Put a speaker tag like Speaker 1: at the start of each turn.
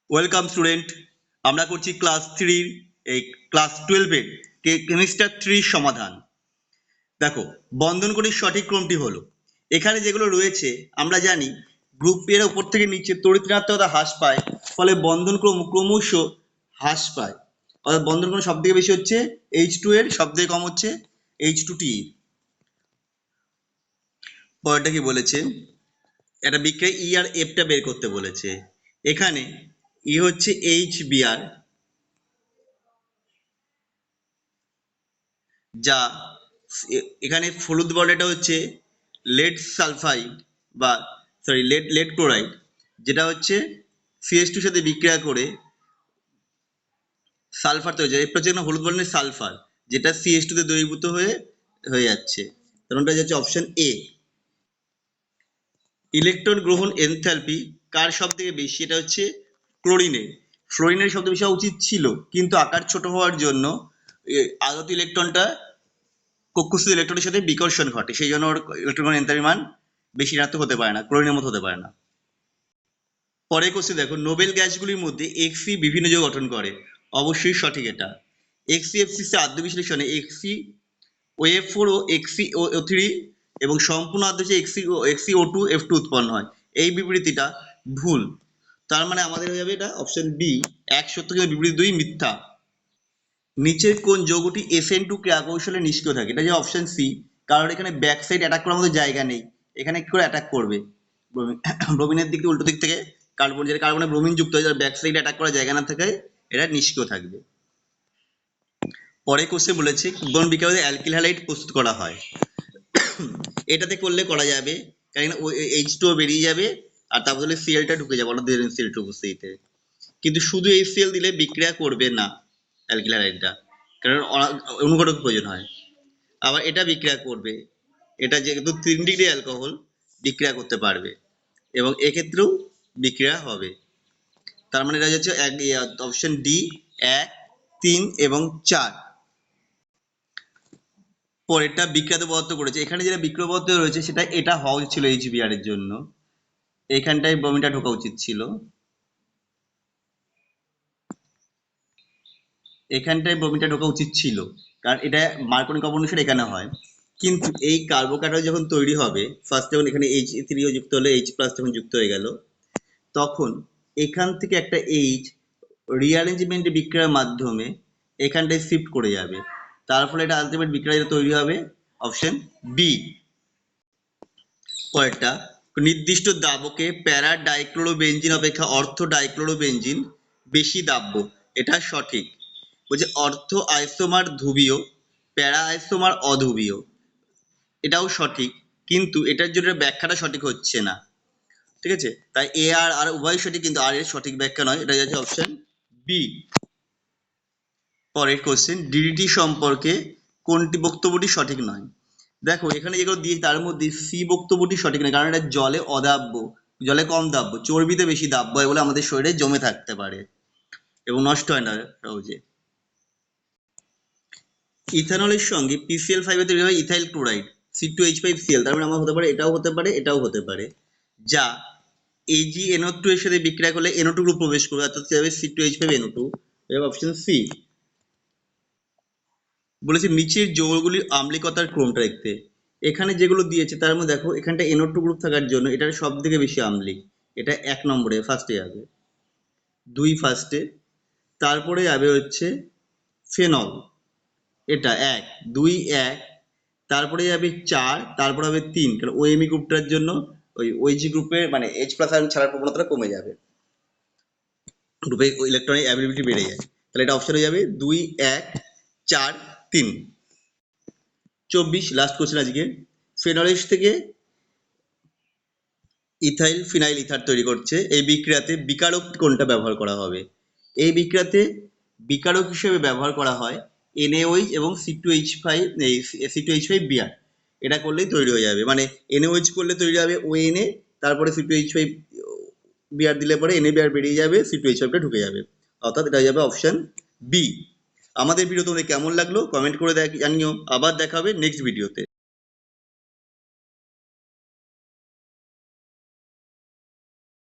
Speaker 1: Welcome student, আমরা করছি class 3 এই ক্লাস 12 এর কেমিস্টার 3 সমাধান। দেখো, বন্ধনকণির সঠিক ক্রমটি হলো, এখানে যেগুলো রয়েছে আমরা জানি গ্রুপ এর উপর থেকে নিচে তড়িৎ ঋণাত্মকতা হ্রাস পায়, ফলে বন্ধন ক্রমশ হ্রাস পায়। অর্থাৎ বন্ধনকোণ সব থেকে বেশি হচ্ছে H2 এর, সব থেকে কম হচ্ছে H2T। পরেরটা কি বলেছে, একটা বিক্রিয়া ই আর এফটা বের করতে বলেছে। এখানে ই হচ্ছে HBr, যা এখানে হলুদ বর্ণেরটা হচ্ছে লেড সালফাইড বা লেড ক্লোরাইড, যেটা হচ্ছে CH2 সাথে বিক্রিয়া করে সালফার তৈরি হয়। এটা হচ্ছে হলুদ বর্ণের সালফার, যেটা CH2 তে দ্রবীভূত হয়ে যাচ্ছে। কারণটা যাচ্ছে অপশন এ। ইলেকট্রন গ্রহণ এনথালপি কার সব থেকে বেশি? এটা হচ্ছে ক্লোরিনের। ফ্লোরিনের সব থেকে বেশি হওয়া উচিত ছিল, কিন্তু আকার ছোট হওয়ার জন্য আগত ইলেকট্রনটা কক্ষস্থিত ইলেকট্রনের সাথে বিকর্ষণ ঘটে, সেই জন্য ওর ইলেকট্রন এনথালপির মান বেশি ঋণাত্মক হতে পারে না, ক্লোরিনের মতো হতে পারে না। পরের কোশ্চেন দেখো, নোবেল গ্যাসগুলির মধ্যে Xc বিভিন্ন যৌগ গঠন করে। অবশ্যই সঠিক এটা। XCFCC আদ্য বিশ্লেষণে XcOF4 ও XcO3 এবং সম্পূর্ণ আদ্য XcO2F2 উৎপন্ন হয়। এই বিবৃতিটা ভুল, তার মানে আমাদের হয়ে যাবে এটা অপশন বি, এক সত্য কিন্তু বিবৃতি 2 মিথ্যা। নিচের কোন যৌগটি SN2 ক্রিয়া কৌশলে নিষ্ক্রিয় থাকে? এটা যে অপশন সি, কারণ এখানে ব্যাক সাইড অ্যাটাক করার মতো জায়গা নেই। এখানে কি করে অ্যাটাক করবে? ব্রোমিনের দিক থেকে উল্টো দিক থেকে কার্বন, যেটা কার্বনে ব্রোমিন যুক্ত হয়, যার ব্যাক সাইড অ্যাটাক করার জায়গা না থাকে, এটা নিষ্ক্রিয় থাকবে। পরে কোশ্চেন বলেছে কোন বিক্রিয়াতে অ্যালকিল হ্যালাইড প্রস্তুত করা হয়? এটাতে করলে করা যাবে, কারণ H2 বেরিয়ে যাবে আর তার বদলে Clটা ঢুকে যাবে অন্য দুই Cl2 উপস্থিতিতে। কিন্তু শুধু HCl দিলে বিক্রিয়া করবে না অ্যালকিল হ্যালাইডটা, কারণ অনুঘটক প্রয়োজন হয়। আবার এটা বিক্রিয়া করবে, এটা যেহেতু 3 ডিগ্রি অ্যালকোহল বিক্রিয়া করতে পারবে এবং এক্ষেত্রেও বিক্রিয়া হবে। তার মানে এটা হচ্ছে অপশন ডি 1, 3 এবং 4। পরেরটা বিক্রিয়াতে পদার্থ করেছে। এখানে যেটা বিক্রিয়া পদার্থ রয়েছে সেটা এটা হওয়া উচিত ছিল HBr এর জন্য, এখানটায় ব্রোমিনটা ঢোকা উচিত ছিল, এখানটায় ব্রোমিনটা ঢোকা উচিত ছিল, কারণ এটা মার্কনি কম্পাউন্ডেশন এখানে হয়। কিন্তু এই কার্বোক্যাটায়ন যখন তৈরি হবে, ফার্স্ট যখন এখানে H3 যুক্ত হলো, H+ যখন যুক্ত হয়ে গেল, তখন এখান থেকে একটা H রিঅ্যারেঞ্জমেন্ট বিক্রিয়ার মাধ্যমে এখানটায় শিফট করে যাবে, তার ফলে এটা আলটিমেট বিক্রিয়া তৈরি হবে অপশন বি। পরেরটা, নির্দিষ্ট দাবকে প্যারা ডাইক্লোরোবেনজিন অপেক্ষা অর্থ ডাইক্লোরোবেনজিন বেশি দাব্য। এটা সঠিক। বলছে অর্থ আইসোমার ধ্রুবীয়, প্যারা আইসোমার অধ্রুবীয়। এটাও সঠিক, কিন্তু এটার জন্য ব্যাখ্যাটা সঠিক হচ্ছে না। ঠিক আছে, তাই এ আর উভয় সঠিক, কিন্তু আর এর সঠিক ব্যাখ্যা নয়। এটা যাচ্ছে অপশন বি। পরের কোশ্চেন, ডিডিটি সম্পর্কে কোনটি বক্তব্যটি সঠিক নয়? দেখো, এখানে যেগুলো দিয়ে তার মধ্যে সি বক্তব্যটি সঠিক নয়, কারণ এটা জলে অদাব্য, জলে কম দাব্য, চর্বিতে বেশি দাব্য হয় বলে আমাদের শরীরে জমে থাকতে পারে এবং নষ্ট হয় না সহজে। ইথানলের সঙ্গে PCl5 তৈরি হয় ইথাইল ক্লোরাইড C2H5Cl, তার মানে আমার হতে পারে এটাও হতে পারে, এটাও হতে পারে, যা AgNO2 এর সাথে বিক্রিয়া করলে NO2 গ্রুপ প্রবেশ করবে, অর্থাৎ হবে C2H5NO2। Option C. বলেছে নিচের যৌগগুলির আম্লিকতার ক্রমটা দেখতে। এখানে যেগুলো দিয়েছে তার মধ্যে দেখো, এখানটা NO2 গ্রুপ থাকার জন্য এটার সব থেকে বেশি আম্লিক, এটা 1 নম্বরে ফার্স্টে যাবে, 2 ফার্স্টে, তারপরে যাবে হচ্ছে ফেনল, এটা 1, 2, 1, তারপরে যাবে 4, তারপরে হবে 3, কারণ OMe গ্রুপটার জন্য ওই OG গ্রুপের মানে H+ আয়ন ছাড়ার প্রবণতাটা কমে যাবে, গ্রুপে ইলেকট্রনের অ্যাবিলিটি বেড়ে যায়। তাহলে এটা অপশন হয়ে যাবে 2, 1, 4, 3। 24 লাস্ট কোশ্চেন আজকে, ফেনলের থেকে ইথাইল ফিনাইল ইথার তৈরি করছে, এই বিক্রিয়াতে বিকারক কোনটা ব্যবহার করা হবে? এই বিক্রিয়াতে বিকারক হিসেবে ব্যবহার করা হয় NaOH এবং C2H5Br। এটা করলেই তৈরি হয়ে যাবে, মানে NaOH করলে তৈরি হবে ONa, তারপরে C2H5Br দিলে পরে NaBr বেরিয়ে যাবে, C2H5টা ঢুকে যাবে, অর্থাৎ এটা হয়ে যাবে অপশন বি। আমাদের ভিডিও তোমাদের কেমন লাগলো কমেন্ট করে জানিও। আবার দেখা হবে নেক্সট ভিডিওতে।